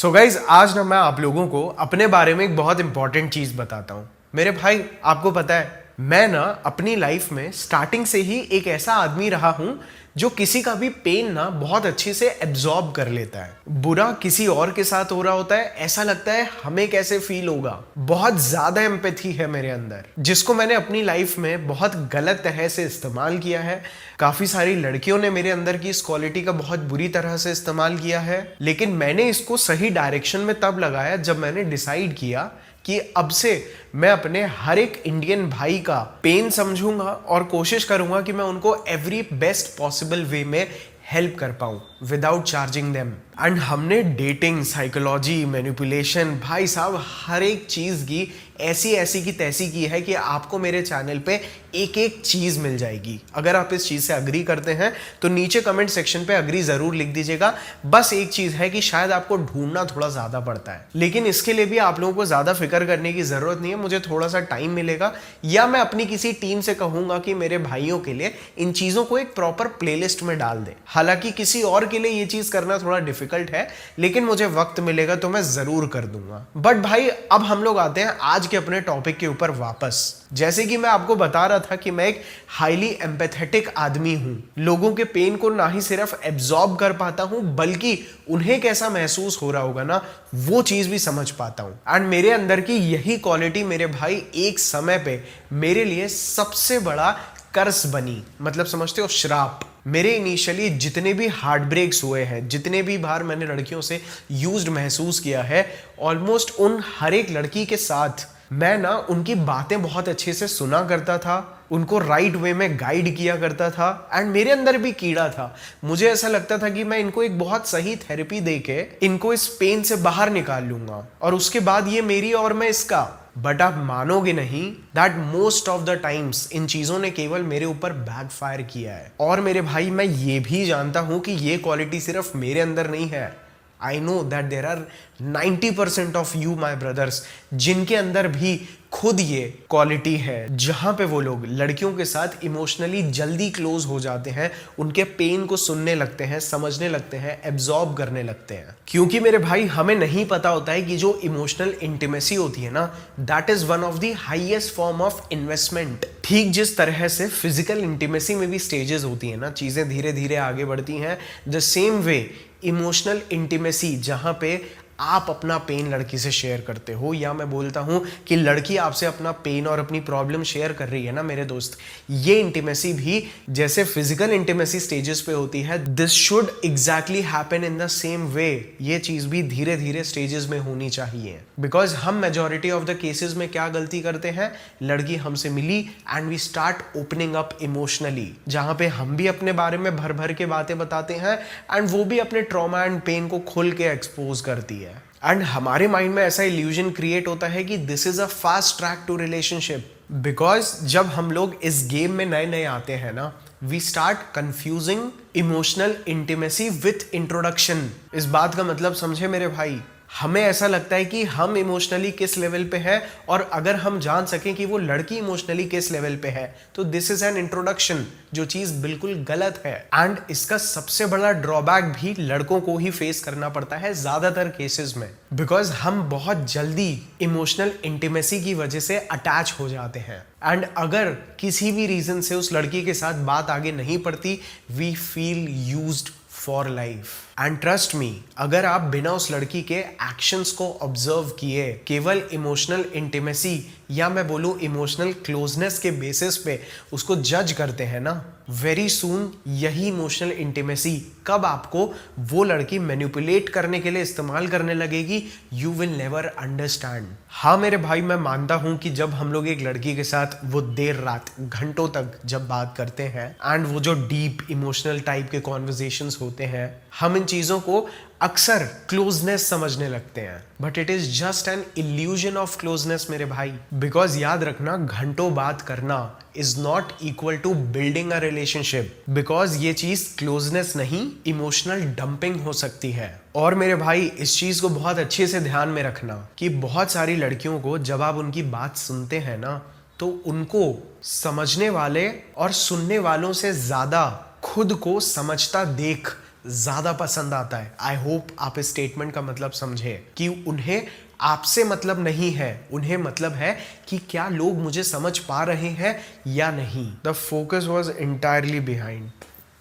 So guys आज ना मैं आप लोगों को अपने बारे में एक बहुत इंपॉर्टेंट चीज बताता हूं। मेरे भाई आपको पता है मैं ना अपनी लाइफ में स्टार्टिंग से ही एक ऐसा आदमी रहा हूं जो किसी का भी पेन ना बहुत अच्छे से एब्जॉर्ब कर लेता है। बुरा किसी और के साथ हो रहा होता है, ऐसा लगता है हमें कैसे फील होगा। बहुत ज्यादा एम्पैथी है मेरे अंदर, जिसको मैंने अपनी लाइफ में बहुत गलत तरह से इस्तेमाल किया है। काफी सारी लड़कियों ने मेरे अंदर की इस क्वालिटी का बहुत बुरी तरह से इस्तेमाल किया है, लेकिन मैंने इसको सही डायरेक्शन में तब लगाया जब मैंने डिसाइड किया कि अब से मैं अपने हर एक इंडियन भाई का पेन समझूंगा और कोशिश करूंगा कि मैं उनको एवरी बेस्ट पॉसिबल वे में हेल्प कर पाऊं विदाउट चार्जिंग देम। एंड हमने डेटिंग, साइकोलॉजी, मैनिपुलेशन, भाई साहब हर एक चीज की ऐसी की तैसी की है कि आपको मेरे चैनल पे एक एक चीज मिल जाएगी। अगर आप इस चीज से अग्री करते हैं तो नीचे कमेंट सेक्शन पे अग्री जरूर लिख दीजिएगा। बस एक चीज है कि शायद आपको ढूंढना थोड़ा ज्यादा पड़ता है, लेकिन इसके लिए भी आप लोगों को ज्यादा फिक्र करने की जरूरत नहीं है। मुझे थोड़ा सा टाइम मिलेगा या मैं अपनी किसी टीम से कहूंगा कि मेरे भाइयों के लिए इन चीजों को एक प्रॉपर प्लेलिस्ट में डाल दे। हालांकि किसी और के लिए ये चीज करना थोड़ा डिफिकल्ट है, लेकिन मुझे वक्त मिलेगा तो मैं जरूर कर दूंगा। बट भाई अब हम लोग आते हैं आज के अपने टॉपिक के ऊपर वापस। जैसे कि मैं आपको बता रहा था कि मैं एक हाईली एम्पैथेटिक आदमी हूं। लोगों के पेन को ना ही सिर्फ एब्जॉर्ब कर पाता हूं, बल्कि उन्हें कैसा महसूस हो रहा होगा ना, वो चीज भी समझ पाता हूं। एंड मेरे अंदर की यही क्वालिटी मेरे भाई एक समय पे मेरे लिए सबसे बड़ा कर्स बनी, मतलब समझते हो, श्राप। मेरे इनिशियली जितने भी हार्ट ब्रेक्स हुए हैं, जितने भी बार मैंने लड़कियों से यूज्ड महसूस किया है, ऑलमोस्ट उन हर एक लड़की के साथ मैं ना उनकी बातें बहुत अच्छे से सुना करता था, उनको राइट वे में गाइड किया करता था। एंड मेरे अंदर भी कीड़ा था। मुझे ऐसा लगता था कि मैं इनको एक बहुत सही थेरेपी देके इनको इस पेन से बाहर निकाल लूंगा और उसके बाद ये मेरी और मैं इसका। बट आप मानोगे नहीं that most of the times in चीजों ने केवल मेरे ऊपर बैकफायर किया है। और मेरे भाई मैं ये भी जानता हूं कि ये क्वालिटी सिर्फ मेरे अंदर नहीं है। I know that there are 90% of you my brothers जिनके अंदर भी खुद ये क्वालिटी है, जहां पे वो लोग लड़कियों के साथ इमोशनली जल्दी क्लोज हो जाते हैं, उनके पेन को सुनने लगते हैं, समझने लगते हैं, एब्जॉर्ब करने लगते हैं। क्योंकि मेरे भाई हमें नहीं पता होता है कि जो इमोशनल इंटीमेसी होती है ना, that is one of the highest form of investment. ठीक जिस तरह से फिजिकल इंटीमेसी में भी स्टेजेस होती है ना, चीजें धीरे धीरे आगे बढ़ती हैं, the same way emotional intimacy, जहां पे आप अपना पेन लड़की से शेयर करते हो, या मैं बोलता हूं कि लड़की आपसे अपना पेन और अपनी प्रॉब्लम शेयर कर रही है ना मेरे दोस्त, ये इंटीमेसी भी जैसे फिजिकल इंटीमेसी स्टेजेस पे होती है, this should exactly happen in the same way. ये चीज भी धीरे धीरे स्टेजेस में होनी चाहिए। बिकॉज हम मेजॉरिटी ऑफ द केसेस में क्या गलती करते हैं, लड़की हमसे मिली and we start opening up emotionally, जहां पे हम भी अपने बारे में भर भर के बातें बताते हैं एंड वो भी अपने ट्रॉमा एंड पेन को खुल के एक्सपोज करती है। एंड हमारे माइंड में ऐसा इल्यूजन क्रिएट होता है कि this is a fast track to relationship. Because जब हम लोग इस गेम में नए नए आते हैं ना, we start confusing emotional intimacy with introduction. इस बात का मतलब समझे मेरे भाई, हमें ऐसा लगता है कि हम इमोशनली किस लेवल पे है, और अगर हम जान सकें कि वो लड़की इमोशनली किस लेवल पे है, तो दिस इज एन इंट्रोडक्शन, जो चीज बिल्कुल गलत है। एंड इसका सबसे बड़ा ड्रॉबैक भी लड़कों को ही फेस करना पड़ता है ज्यादातर केसेस में, बिकॉज हम बहुत जल्दी इमोशनल इंटीमेसी की वजह से अटैच हो जाते हैं। एंड अगर किसी भी रीजन से उस लड़की के साथ बात आगे नहीं पड़ती, we feel used for life. And trust me, अगर आप बिना उस लड़की के एक्शंस को ऑब्जर्व किए केवल इमोशनल इंटीमेसी या मैं बोलूं इमोशनल क्लोजनेस के बेसिस पे उसको जज करते हैं ना, वेरी सून यही इमोशनल इंटीमेसी कब आपको वो लड़की मैनिपुलेट करने के लिए इस्तेमाल करने लगेगी, यू विल नेवर अंडरस्टैंड। हाँ मेरे भाई, मैं मानता हूं कि जब हम लोग एक लड़की के साथ वो देर रात घंटों तक जब बात करते हैं एंड वो जो डीप इमोशनल टाइप के कॉन्वर्जेशंस होते हैं, हम इन चीजों को अक्सर क्लोजनेस समझने लगते हैं, but it is just an illusion of closeness मेरे भाई। बिकॉज याद रखना, घंटों बात करना is not equal to building a relationship. Because ये चीज क्लोजनेस नहीं, इमोशनल डंपिंग हो सकती है। और मेरे भाई इस चीज को बहुत अच्छे से ध्यान में रखना कि बहुत सारी लड़कियों को जब आप उनकी बात सुनते हैं ना, तो उनको समझने वाले और सुनने वालों से ज्यादा खुद को समझता देख ज्यादा पसंद आता है। आई होप आप इस स्टेटमेंट का मतलब समझे कि उन्हें आपसे मतलब नहीं है, उन्हें मतलब है कि क्या लोग मुझे समझ पा रहे हैं या नहीं। The focus was entirely behind.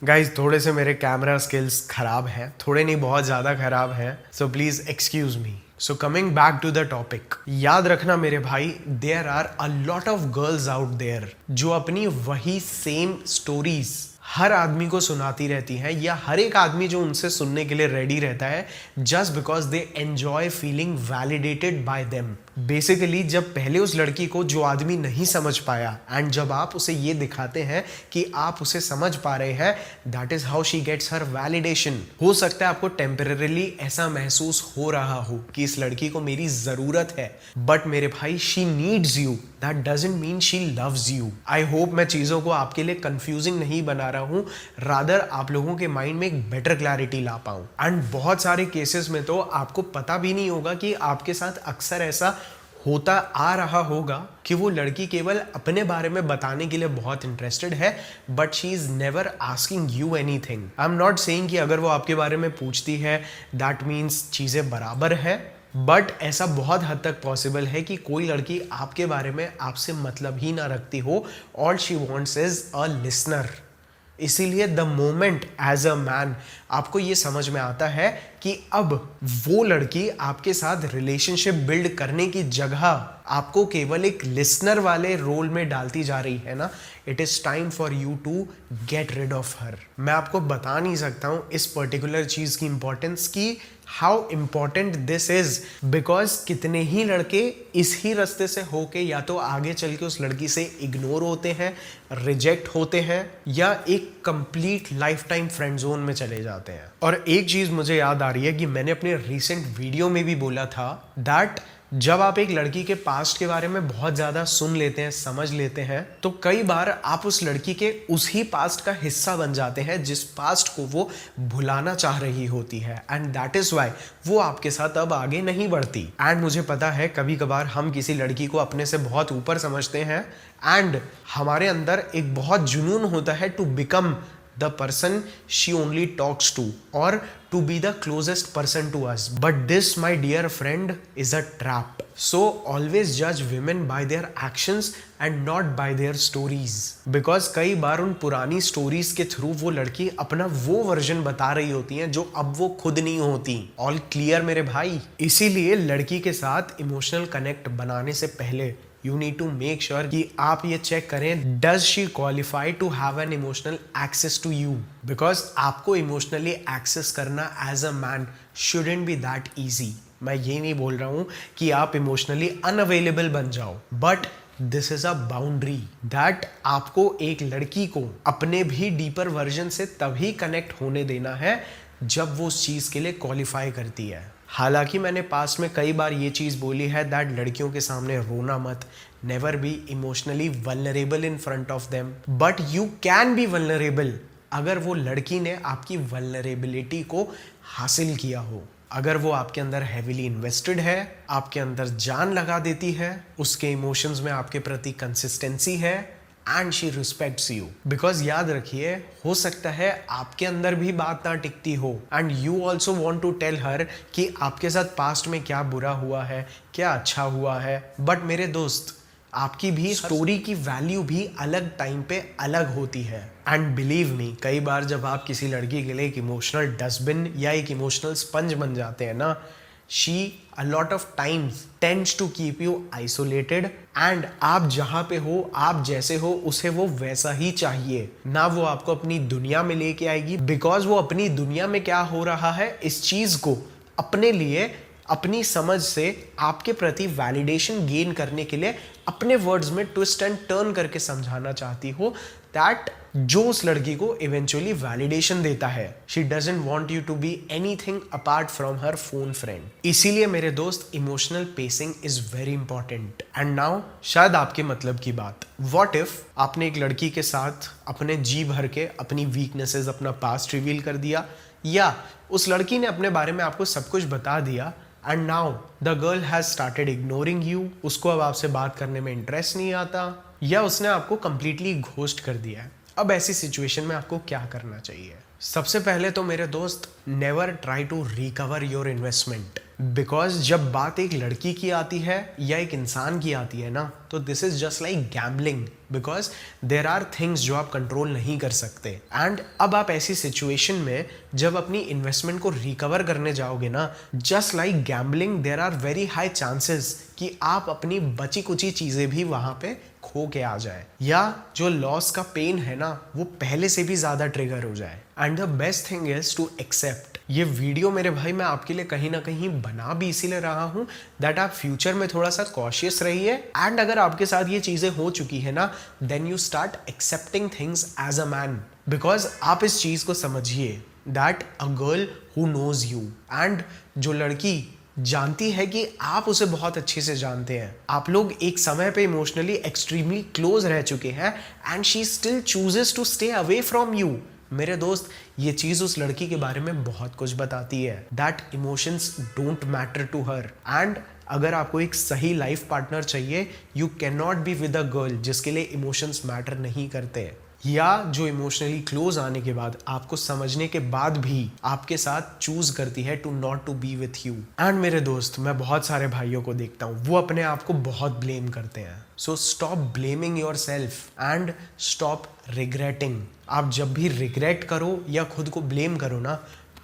Guys थोड़े से मेरे कैमरा स्किल्स खराब हैं, थोड़े नहीं बहुत ज़्यादा खराब हैं, so please excuse me. So coming back to the topic, याद रखना मेरे भाई, there are a lot of girls out there जो अपनी वही सेम स्टोरीज हर आदमी को सुनाती रहती हैं, या हर एक आदमी जो उनसे सुनने के लिए रेडी रहता है, just because they enjoy feeling validated bye them. Basically जब पहले उस लड़की को जो आदमी नहीं समझ पाया, एंड जब आप उसे ये दिखाते हैं कि आप उसे समझ पा रहे हैं, that is how she gets her validation. हो सकता है आपको टेम्परेरीली ऐसा महसूस हो रहा हो कि इस लड़की को मेरी जरूरत है, बट मेरे भाई she needs you, that doesn't mean she loves you. I hope मैं चीजों को आपके लिए कंफ्यूजिंग नहीं बना रहा हूं, रादर आप लोगों के माइंड में एक बेटर क्लैरिटी ला पाऊं। एंड बहुत सारे केसेस में तो आपको पता भी नहीं होगा कि आपके साथ अक्सर ऐसा होता आ रहा होगा कि वो लड़की केवल अपने बारे में बताने के लिए बहुत इंटरेस्टेड है, but she is never asking you anything. I am not saying कि अगर वो आपके बारे में पूछती है दैट मीन्स चीजें बराबर है, बट ऐसा बहुत हद तक पॉसिबल है कि कोई लड़की आपके बारे में आपसे मतलब ही ना रखती हो, all she wants is a listener. इसीलिए the moment as a man आपको ये समझ में आता है कि अब वो लड़की आपके साथ रिलेशनशिप बिल्ड करने की जगह आपको केवल एक लिसनर वाले रोल में डालती जा रही है ना, it is time for you to get rid of her. मैं आपको बता नहीं सकता हूं इस पर्टिकुलर चीज की इंपॉर्टेंस की, how important this is, because कितने ही लड़के इस ही रास्ते से होके या तो आगे चल के उस लड़की से इग्नोर होते हैं, रिजेक्ट होते हैं, या एक complete life time friend zone में चले जाते हैं। और एक चीज मुझे याद आ रही है कि मैंने अपने रिसेंट वीडियो में भी बोला था दैट जब आप एक लड़की के पास्ट के बारे में बहुत ज़्यादा सुन लेते हैं, समझ लेते हैं, तो कई बार आप उस लड़की के उस ही पास्ट का हिस्सा बन जाते हैं जिस पास्ट को वो भुलाना चाह रही होती है, एंड दैट इज़ वाई वो आपके साथ अब आगे नहीं बढ़ती। एंड मुझे पता है कभी कभार हम किसी लड़की को अपने से बहुत ऊपर समझते हैं, एंड हमारे अंदर एक बहुत जुनून होता है to become the person she only talks to, or to be the closest person to us. But this, my dear friend, is a trap. So always judge women by their actions and not by their stories. Because कई बार उन पुरानी stories के through वो लड़की अपना वो version बता रही होती हैं जो अब वो खुद नहीं होती। ऑल क्लियर मेरे भाई? इसीलिए लड़की के साथ इमोशनल कनेक्ट बनाने से पहले you need to make sure कि आप ये चेक करें does she qualify to have an emotional access to you, because आपको इमोशनली एक्सेस करना as a man shouldn't be that easy। मैं ये नहीं बोल रहा हूँ कि आप इमोशनली अनअवेलेबल बन जाओ, but this is a boundary that आपको एक लड़की को अपने भी डीपर वर्जन से तभी कनेक्ट होने देना है जब वो उस चीज के लिए क्वालिफाई करती है। हालांकि मैंने पास्ट में कई बार ये चीज़ बोली है दैट लड़कियों के सामने रोना मत, never be emotionally vulnerable in front of them, but you can be vulnerable अगर वो लड़की ने आपकी वल्नरेबिलिटी को हासिल किया हो, अगर वो आपके अंदर हैविली इन्वेस्टेड है, आपके अंदर जान लगा देती है, उसके इमोशंस में आपके प्रति कंसिस्टेंसी है, and she respects you. Because याद रखिए, हो सकता है आपके अंदर भी बात ना टिकती हो, and you also want to tell her कि आपके साथ पास्ट में क्या बुरा हुआ है, क्या अच्छा हुआ है, बट मेरे दोस्त आपकी भी स्टोरी की वैल्यू भी अलग टाइम पे अलग होती है। एंड बिलीव मी, कई बार जब आप किसी लड़की के लिए एक इमोशनल डस्टबिन या एक इमोशनल स्पंज बन जाते हैं ना, she a lot of times tends to keep you isolated, and आप जहाँ पे हो, आप जैसे हो, उसे वो वैसा ही चाहिए ना। वो आपको अपनी दुनिया में लेके आएगी, बिकॉज वो अपनी दुनिया में क्या हो रहा है इस चीज को अपने लिए अपनी समझ से आपके प्रति वैलिडेशन गेन करने के लिए अपने वर्ड्स में ट्विस्ट एंड टर्न करके समझाना चाहती हो दैट जो उस लड़की को इवेंचुअली वैलिडेशन देता है। She doesn't want you to be anything apart from her phone friend. इसीलिए मेरे दोस्त, emotional pacing is very important. And now शायद आपके मतलब की बात, व्हाट इफ आपने एक लड़की के साथ अपने जी भर के अपनी वीकनेसेस, अपना पास्ट रिवील कर दिया, या उस लड़की ने अपने बारे में आपको सब कुछ बता दिया, and now the girl has started ignoring you, उसको अब आपसे बात करने में इंटरेस्ट नहीं आता, या उसने आपको कंप्लीटली घोस्ट कर दिया है। अब ऐसी सिचुएशन में आपको क्या करना चाहिए? सबसे पहले तो मेरे दोस्त, never try to recover your investment, because जब बात एक लड़की की आती है या एक इंसान की आती है ना, तो this is just like gambling, because there are things जो आप कंट्रोल नहीं कर सकते। एंड अब आप ऐसी सिचुएशन में जब अपनी इन्वेस्टमेंट को रिकवर करने जाओगे ना, just like gambling, there are very high chances कि आप अपनी बची कुची चीजें भी वहां पे खो के आ जाए, या जो लॉस का पेन है ना वो पहले से भी ज्यादा ट्रिगर हो जाए। And the best thing is to accept. ये वीडियो मेरे भाई मैं आपके लिए कहीं ना कहीं बना भी इसीलिए रहा हूं दैट आप फ्यूचर में थोड़ा सा कॉशियस रहिए। एंड अगर आपके साथ ये चीजें हो चुकी है ना, then you start accepting things as a man, because आप इस चीज को समझिए that a girl who knows you, and जो लड़की जानती है कि आप उसे बहुत अच्छे से जानते हैं, आप लोग एक समय पे इमोशनली एक्सट्रीमली क्लोज रह चुके हैं, and she still chooses to stay away from you. मेरे दोस्त, ये चीज उस लड़की के बारे में बहुत कुछ बताती है, that emotions don't matter to her. And अगर आपको एक सही लाइफ पार्टनर चाहिए, you can not be with a girl जिसके लिए इमोशंस मैटर नहीं करते, या जो इमोशनली क्लोज आने के बाद आपको समझने के बाद भी आपके साथ चूज करती है to not to be with you. And मेरे दोस्त, मैं बहुत सारे भाइयों को देखता हूँ वो अपने आप को बहुत ब्लेम करते हैं। So stop blaming your self and stop regretting. आप जब भी रिग्रेट करो या खुद को ब्लेम करो ना,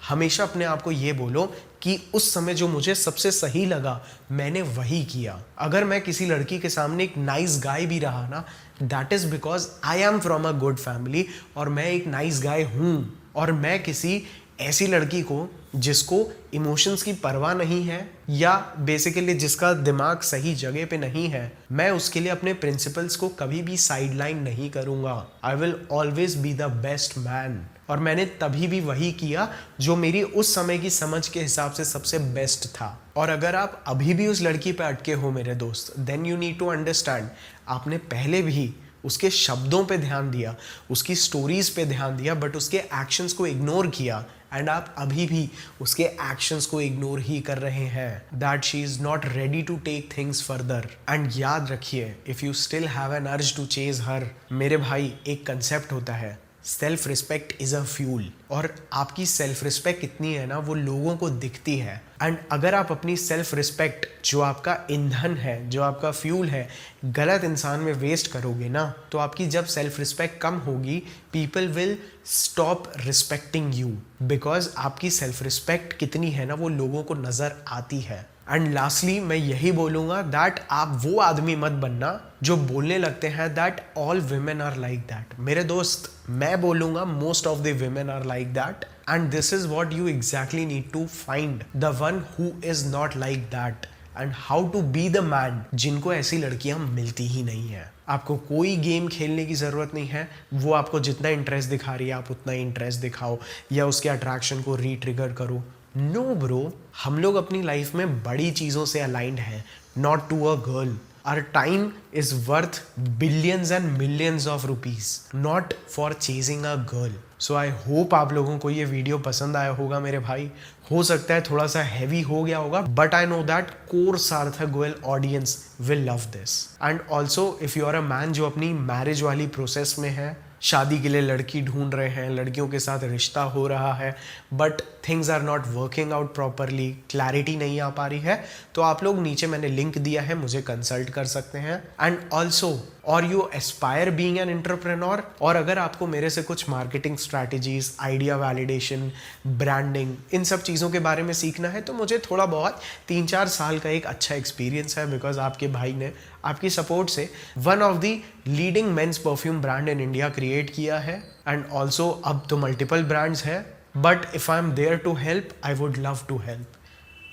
हमेशा अपने आप को ये बोलो कि उस समय जो मुझे सबसे सही लगा मैंने वही किया। अगर मैं किसी लड़की के सामने एक नाइस गाय भी रहा ना, that is because I am from a good family, और मैं एक नाइस गाय हूं, और मैं किसी ऐसी लड़की को जिसको इमोशंस की परवाह नहीं है या बेसिकली जिसका दिमाग सही जगह पे नहीं है, मैं उसके लिए अपने प्रिंसिपल्स को कभी भी साइडलाइन नहीं करूंगा। I will always be the best man. और मैंने तभी भी वही किया जो मेरी उस समय की समझ के हिसाब से सबसे बेस्ट था। और अगर आप अभी भी उस लड़की पे अटके हो मेरे दोस्त, then you need to understand, आपने पहले भी उसके शब्दों पे ध्यान दिया, उसकी स्टोरीज पे ध्यान दिया, बट उसके एक्शंस को इग्नोर किया, एंड आप अभी भी उसके एक्शंस को इग्नोर ही कर रहे हैं। That she is not ready to take things further. And याद रखिए, if you still have an urge to chase her, मेरे भाई एक कंसेप्ट होता है, self respect is a fuel. और आपकी सेल्फ रिस्पेक्ट कितनी है ना, वो लोगों को दिखती है। एंड अगर आप अपनी सेल्फ रिस्पेक्ट, जो आपका ईंधन है, जो आपका फ्यूल है, गलत इंसान में वेस्ट करोगे ना, तो आपकी जब सेल्फ रिस्पेक्ट कम होगी, people will stop respecting you, because आपकी सेल्फ रिस्पेक्ट कितनी है ना वो लोगों को नजर आती है। एंड लास्टली मैं यही बोलूंगा दैट आप वो आदमी मत बनना जो बोलने लगते हैं that all women are like that. मेरे दोस्त, मैं बोलूंगा most of the women are like that, and this is what you exactly need to find, the one who is not like that, and how to be the man जिनको ऐसी लड़कियां मिलती ही नहीं है। आपको कोई गेम खेलने की ज़रूरत नहीं है, वो आपको जितना इंटरेस्ट दिखा रही है आप उतना इंटरेस्ट दिखाओ, या उसके अट्रैक्शन को रीट्रिगर करो। नो ब्रो, हम लोग अपनी लाइफ में बड़ी चीज़ों से अलाइंड हैं, not to a girl. Our time is worth billions and millions of rupees, not for chasing a girl. So I hope आप लोगों को ये वीडियो पसंद आया होगा मेरे भाई। हो सकता है थोड़ा सा हैवी हो गया होगा, but I know that core Sarthak Goyal audience will love this. And also if you are a man जो अपनी मैरिज वाली प्रोसेस में है, शादी के लिए लड़की ढूंढ रहे हैं, लड़कियों के साथ रिश्ता हो रहा है, but things are not working out properly, clarity नहीं आ पा रही है, तो आप लोग नीचे मैंने लिंक दिया है, मुझे कंसल्ट कर सकते हैं। एंड ऑल्सो, और you aspire being an entrepreneur, और अगर आपको मेरे से कुछ marketing strategies, idea validation, branding, इन सब चीज़ों के बारे में सीखना है, तो मुझे थोड़ा बहुत 3-4 साल का एक अच्छा एक्सपीरियंस है, बिकॉज आपके भाई ने आपकी सपोर्ट से one of the leading men's perfume brand in India create किया है। एंड ऑल्सो अब तो मल्टीपल ब्रांड्स हैं, but if I am there to help, I would love to help.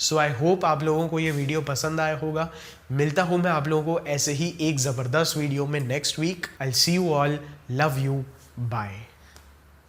So I hope आप लोगों को ये वीडियो पसंद आया होगा। मिलता हूँ मैं आप लोगों को ऐसे ही एक ज़बरदस्त वीडियो में next week. I see you all, love you, bye.